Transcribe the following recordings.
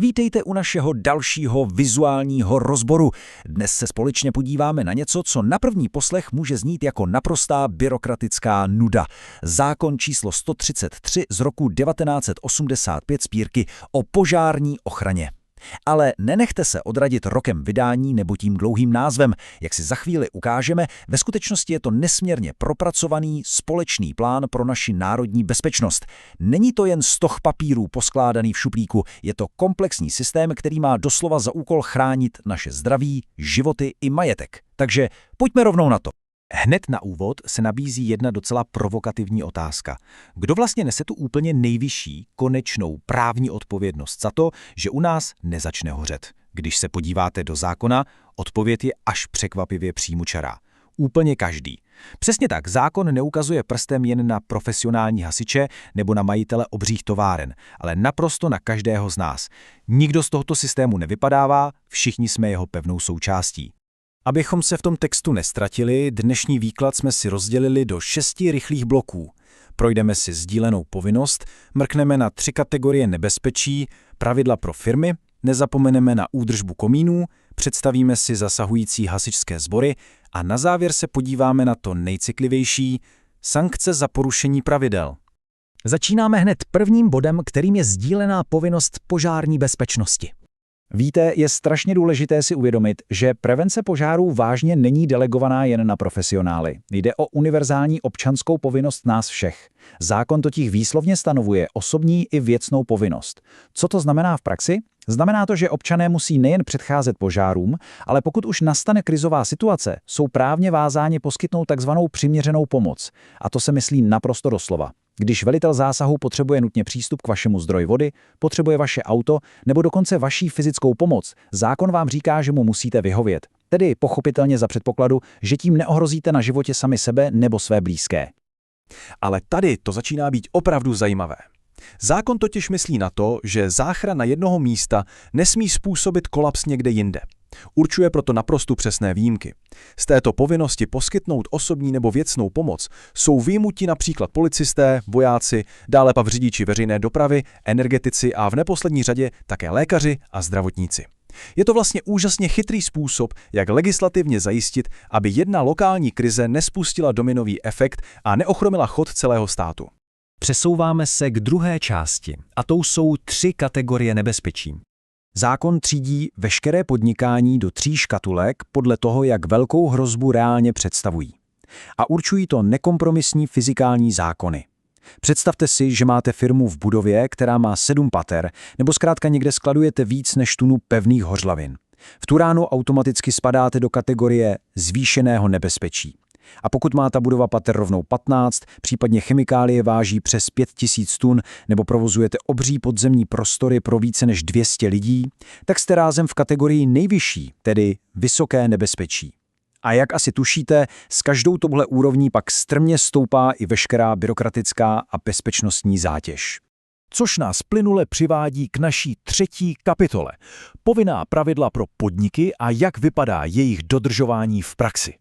Vítejte u našeho dalšího vizuálního rozboru. Dnes se společně podíváme na něco, co na první poslech může znít jako naprostá byrokratická nuda. Zákon číslo 133 z roku 1985 sbírky o požární ochraně. Ale nenechte se odradit rokem vydání nebo tím dlouhým názvem. Jak si za chvíli ukážeme, ve skutečnosti je to nesmírně propracovaný společný plán pro naši národní bezpečnost. Není to jen stoch papírů poskládaný v šuplíku, je to komplexní systém, který má doslova za úkol chránit naše zdraví, životy i majetek. Takže pojďme rovnou na to. Hned na úvod se nabízí jedna docela provokativní otázka. Kdo vlastně nese tu úplně nejvyšší, konečnou právní odpovědnost za to, že u nás nezačne hořet? Když se podíváte do zákona, odpověď je až překvapivě přímočará. Úplně každý. Přesně tak, zákon neukazuje prstem jen na profesionální hasiče nebo na majitele obřích továren, ale naprosto na každého z nás. Nikdo z tohoto systému nevypadává, všichni jsme jeho pevnou součástí. Abychom se v tom textu nestratili, dnešní výklad jsme si rozdělili do 6 rychlých bloků. Projdeme si sdílenou povinnost, mrkneme na 3 kategorie nebezpečí, pravidla pro firmy, nezapomeneme na údržbu komínů, představíme si zasahující hasičské sbory a na závěr se podíváme na to nejcitlivější – sankce za porušení pravidel. Začínáme hned prvním bodem, kterým je sdílená povinnost požární bezpečnosti. Víte, je strašně důležité si uvědomit, že prevence požárů vážně není delegovaná jen na profesionály. Jde o univerzální občanskou povinnost nás všech. Zákon totiž výslovně stanovuje osobní i věcnou povinnost. Co to znamená v praxi? Znamená to, že občané musí nejen předcházet požárům, ale pokud už nastane krizová situace, jsou právně vázáni poskytnout takzvanou přiměřenou pomoc. A to se myslí naprosto doslova. Když velitel zásahu potřebuje nutně přístup k vašemu zdroji vody, potřebuje vaše auto nebo dokonce vaší fyzickou pomoc, zákon vám říká, že mu musíte vyhovět. Tedy pochopitelně za předpokladu, že tím neohrozíte na životě sami sebe nebo své blízké. Ale tady to začíná být opravdu zajímavé. Zákon totiž myslí na to, že záchrana jednoho místa nesmí způsobit kolaps někde jinde. Určuje proto naprosto přesné výjimky. Z této povinnosti poskytnout osobní nebo věcnou pomoc jsou vyjmuti například policisté, vojáci, dále pak řidiči veřejné dopravy, energetici a v neposlední řadě také lékaři a zdravotníci. Je to vlastně úžasně chytrý způsob, jak legislativně zajistit, aby jedna lokální krize nespustila dominový efekt a neochromila chod celého státu. Přesouváme se k druhé části, a to jsou 3 kategorie nebezpečí. Zákon třídí veškeré podnikání do 3 škatulek podle toho, jak velkou hrozbu reálně představují. A určují to nekompromisní fyzikální zákony. Představte si, že máte firmu v budově, která má 7 pater, nebo zkrátka někde skladujete víc než tunu pevných hořlavin. V tu ránu automaticky spadáte do kategorie zvýšeného nebezpečí. A pokud má ta budova pater rovnou 15, případně chemikálie váží přes 5000 tun nebo provozujete obří podzemní prostory pro více než 200 lidí, tak jste rázem v kategorii nejvyšší, tedy vysoké nebezpečí. A jak asi tušíte, s každou tohle úrovní pak strmě stoupá i veškerá byrokratická a bezpečnostní zátěž. Což nás plynule přivádí k naší 3. kapitole. Povinná pravidla pro podniky a jak vypadá jejich dodržování v praxi.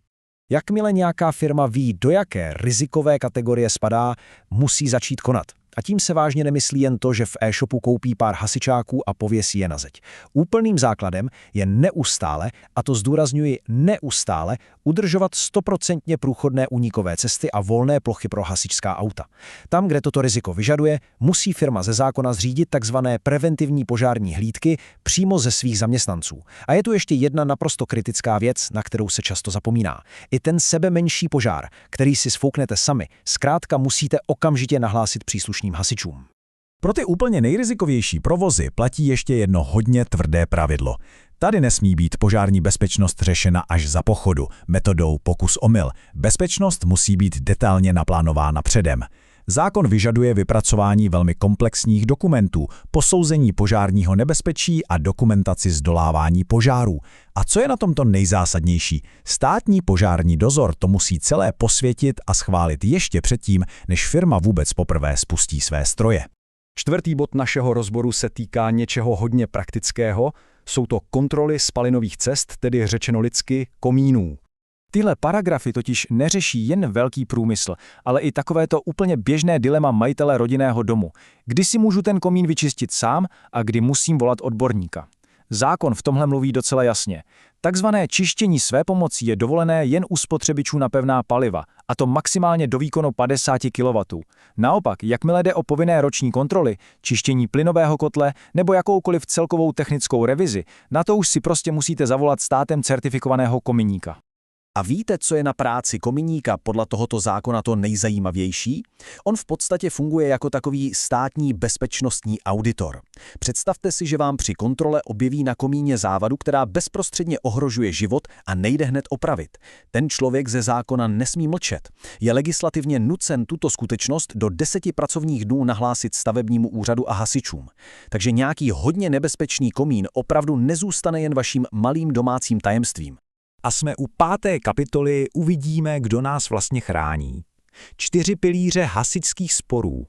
Jakmile nějaká firma ví, do jaké rizikové kategorie spadá, musí začít konat. A tím se vážně nemyslí jen to, že v e-shopu koupí pár hasičáků a pověsí je na zeď. Úplným základem je neustále, a to zdůrazňuji neustále, udržovat 100% průchodné únikové cesty a volné plochy pro hasičská auta. Tam, kde toto riziko vyžaduje, musí firma ze zákona zřídit takzvané preventivní požární hlídky přímo ze svých zaměstnanců. A je tu ještě jedna naprosto kritická věc, na kterou se často zapomíná. I ten sebemenší požár, který si sfouknete sami, zkrátka musíte okamžitě nahlásit příslušným hasičům. Pro ty úplně nejrizikovější provozy platí ještě jedno hodně tvrdé pravidlo. Tady nesmí být požární bezpečnost řešena až za pochodu, metodou pokus-omyl. Bezpečnost musí být detailně naplánována předem. Zákon vyžaduje vypracování velmi komplexních dokumentů, posouzení požárního nebezpečí a dokumentaci zdolávání požárů. A co je na tomto nejzásadnější? Státní požární dozor to musí celé posvětit a schválit ještě předtím, než firma vůbec poprvé spustí své stroje. 4. bod našeho rozboru se týká něčeho hodně praktického. Jsou to kontroly spalinových cest, tedy řečeno lidsky komínů. Tyhle paragrafy totiž neřeší jen velký průmysl, ale i takovéto úplně běžné dilema majitele rodinného domu. Kdy si můžu ten komín vyčistit sám a kdy musím volat odborníka. Zákon v tomhle mluví docela jasně. Takzvané čištění svépomocí je dovolené jen u spotřebičů na pevná paliva, a to maximálně do výkonu 50 kW. Naopak, jakmile jde o povinné roční kontroly, čištění plynového kotle nebo jakoukoliv celkovou technickou revizi, na to už si prostě musíte zavolat státem certifikovaného kominíka. A víte, co je na práci kominíka podle tohoto zákona to nejzajímavější? On v podstatě funguje jako takový státní bezpečnostní auditor. Představte si, že vám při kontrole objeví na komíně závadu, která bezprostředně ohrožuje život a nejde hned opravit. Ten člověk ze zákona nesmí mlčet. Je legislativně nucen tuto skutečnost do 10 pracovních dnů nahlásit stavebnímu úřadu a hasičům. Takže nějaký hodně nebezpečný komín opravdu nezůstane jen vaším malým domácím tajemstvím. A jsme u 5. kapitoly, uvidíme, kdo nás vlastně chrání. 4 pilíře hasičských sporů.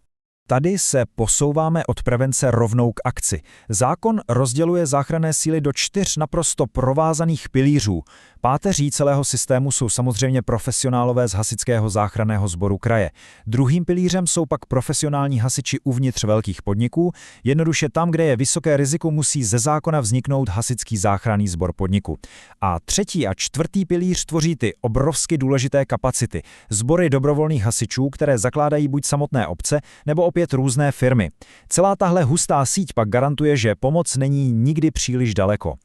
Tady se posouváme od prevence rovnou k akci. Zákon rozděluje záchranné síly do 4 naprosto provázaných pilířů. Páteří celého systému jsou samozřejmě profesionálové z hasičského záchranného sboru kraje. Druhým pilířem jsou pak profesionální hasiči uvnitř velkých podniků. Jednoduše tam, kde je vysoké riziko, musí ze zákona vzniknout hasičský záchranný sbor podniku. A 3. a 4. pilíř tvoří ty obrovsky důležité kapacity. Sbory dobrovolných hasičů, které zakládají buď samotné obce, nebo opět různé firmy. Celá tahle hustá síť pak garantuje, že pomoc není nikdy příliš daleko.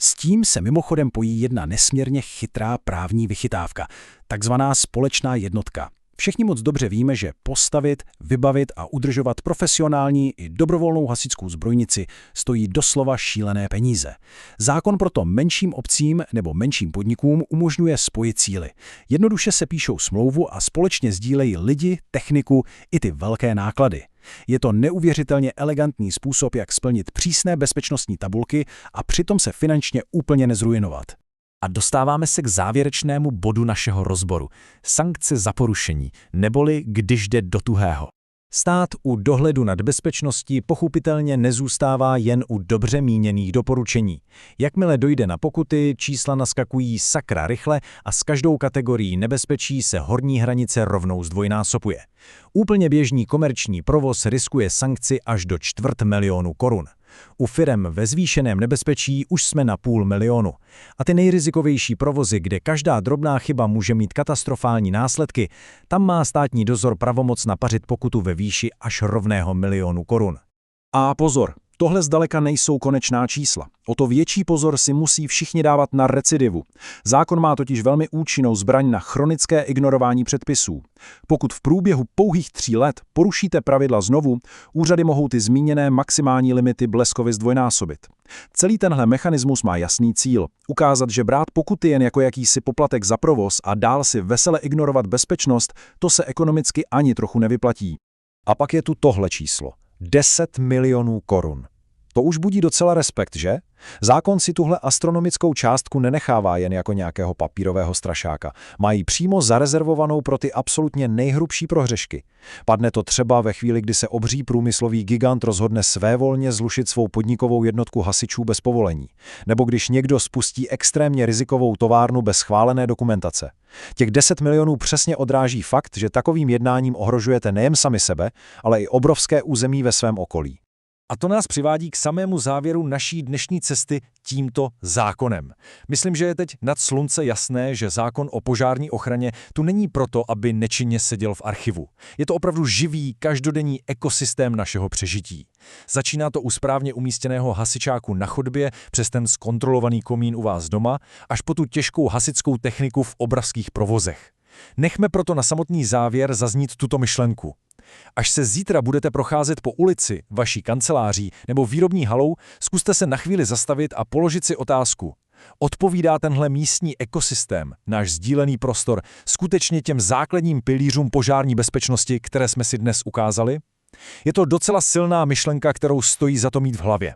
S tím se mimochodem pojí jedna nesmírně chytrá právní vychytávka, takzvaná společná jednotka. Všichni moc dobře víme, že postavit, vybavit a udržovat profesionální i dobrovolnou hasičskou zbrojnici stojí doslova šílené peníze. Zákon proto menším obcím nebo menším podnikům umožňuje spojit síly. Jednoduše se píšou smlouvu a společně sdílejí lidi, techniku i ty velké náklady. Je to neuvěřitelně elegantní způsob, jak splnit přísné bezpečnostní tabulky a přitom se finančně úplně nezruinovat. A dostáváme se k závěrečnému bodu našeho rozboru. Sankce za porušení, neboli když jde do tuhého. Stát u dohledu nad bezpečností pochopitelně nezůstává jen u dobře míněných doporučení. Jakmile dojde na pokuty, čísla naskakují sakra rychle a s každou kategorií nebezpečí se horní hranice rovnou zdvojnásobuje. Úplně běžný komerční provoz riskuje sankci až do 250 000 korun. U firem ve zvýšeném nebezpečí už jsme na 500 000. A ty nejrizikovější provozy, kde každá drobná chyba může mít katastrofální následky, tam má státní dozor pravomoc napařit pokutu ve výši až rovného 1 000 000 korun. A pozor, tohle zdaleka nejsou konečná čísla. O to větší pozor si musí všichni dávat na recidivu. Zákon má totiž velmi účinnou zbraň na chronické ignorování předpisů. Pokud v průběhu pouhých 3 let porušíte pravidla znovu, úřady mohou ty zmíněné maximální limity bleskově zdvojnásobit. Celý tenhle mechanismus má jasný cíl – ukázat, že brát pokuty jen jako jakýsi poplatek za provoz a dál si vesele ignorovat bezpečnost, to se ekonomicky ani trochu nevyplatí. A pak je tu tohle číslo. 10 000 000 korun. To už budí docela respekt, že? Zákon si tuhle astronomickou částku nenechává jen jako nějakého papírového strašáka. Mají přímo zarezervovanou pro ty absolutně nejhrubší prohřešky. Padne to třeba ve chvíli, kdy se obří průmyslový gigant rozhodne svévolně zlušit svou podnikovou jednotku hasičů bez povolení. Nebo když někdo spustí extrémně rizikovou továrnu bez schválené dokumentace. Těch 10 milionů přesně odráží fakt, že takovým jednáním ohrožujete nejen sami sebe, ale i obrovské území ve svém okolí. A to nás přivádí k samému závěru naší dnešní cesty tímto zákonem. Myslím, že je teď nad slunce jasné, že zákon o požární ochraně tu není proto, aby nečinně seděl v archivu. Je to opravdu živý, každodenní ekosystém našeho přežití. Začíná to u správně umístěného hasičáku na chodbě, přes ten zkontrolovaný komín u vás doma, až po tu těžkou hasičskou techniku v obrovských provozech. Nechme proto na samotný závěr zaznít tuto myšlenku. Až se zítra budete procházet po ulici, vaší kanceláří nebo výrobní halou, zkuste se na chvíli zastavit a položit si otázku. Odpovídá tenhle místní ekosystém, náš sdílený prostor, skutečně těm základním pilířům požární bezpečnosti, které jsme si dnes ukázali? Je to docela silná myšlenka, kterou stojí za to mít v hlavě.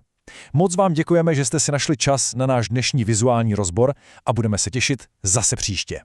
Moc vám děkujeme, že jste si našli čas na náš dnešní vizuální rozbor a budeme se těšit zase příště.